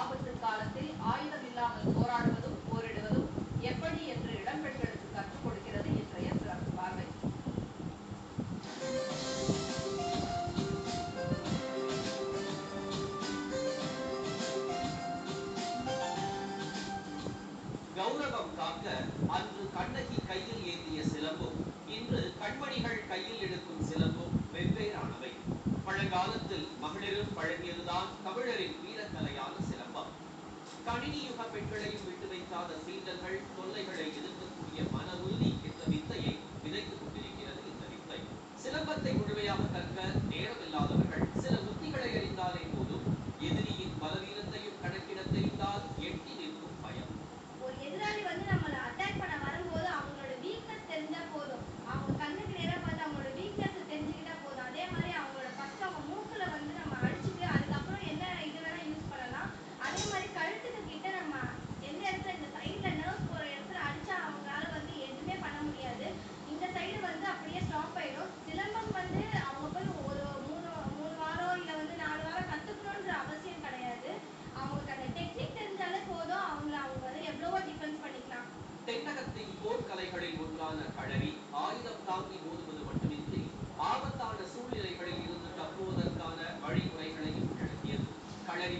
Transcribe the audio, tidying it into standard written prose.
ஆபத்து காலத்தில் ஆயுதம் இல்லாமல் போராடுவதும் போரிடுவதும் எப்படி என்று இளம்பெண்களுக்கு கற்றுக் கொடுக்கிறது இன்றைய சிறப்பு பார்வை. கௌரவம் காக்க அன்று கண்ணகி கையில் ஏந்திய சிலம்பும் இன்று கண்மணிகள் கையில் எடுக்கும் சிலம்பும் வெவ்வேறானவை. பழங்காலத்தில் மகளிரும் பழகியதுதான் தமிழரின் வீரக்கலையான சிலம்பம். கணினி யுக பெண்களையும் விட்டு வைக்காத சீண்டல்கள் தொல்லைகளை எதிர்க்கக்கூடிய மன உறுதி என்ற வித்தையை விதைத்துக் கொண்டிருக்கிறது இந்த வித்தை. சிலம்பத்தை முழுமையாக கற்க நேரமில்லாதவர்கள் சில உத்திகளை அறிந்தாலே போதும் எதிரியின் பலவீனத்தையும் கணக்கிட தெரிந்தால் எட்டி நிற்கும் பயம். ஒரு எதிராளி நம்மள அட்டாக் பண்ண வரும்போது அவங்களோட வீக்னஸ் தெரிஞ்சா போதும். அவங்க கண்ணுக்கு நேரா பார்த்து அவங்களோட வீக்னஸ் தெரிஞ்சுக்கிட்டா போதும். அதே மாதிரி அவங்களோட ஃபர்ஸ்ட் அவங்க மூக்குல நம்ம அடிச்சுட்டு அதுக்கப்புறம் என்ன இது வேணா யூஸ் பண்ணலாம். அதே மாதிரி கழுத்துக்கு கிட்ட நம்ம எந்த இடத்துல இந்த சைட்ல நர்வ் போற இடத்துல அடிச்சா அவங்களால எதுவுமே பண்ண முடியாது. இந்த சைடு அப்படியே ஸ்டாப் ஆயிடும். சிலம்பம் அவங்க போய் ஒரு மூணு வாரம் இல்ல 4 வாரம் கத்துக்கணும்ன்ற அவசியம் கிடையாது. அவங்களுக்கு அந்த டெக்னிக் தெரிஞ்சாலே போதும். அவங்க எவ்வளவோ டிஃபென்ஸ் பண்ணிக்கலாம். தென்னகத்தின் போர்க்கலைகளில் ஒன்றான களரி ஆயுதம் தாங்கி மோதுவது மட்டுமின்றி ஆபத்தான சூழ்நிலைகளில் இருந்து தப்புவதற்கான வழிமுறைகளையும் வழங்கியது. களரி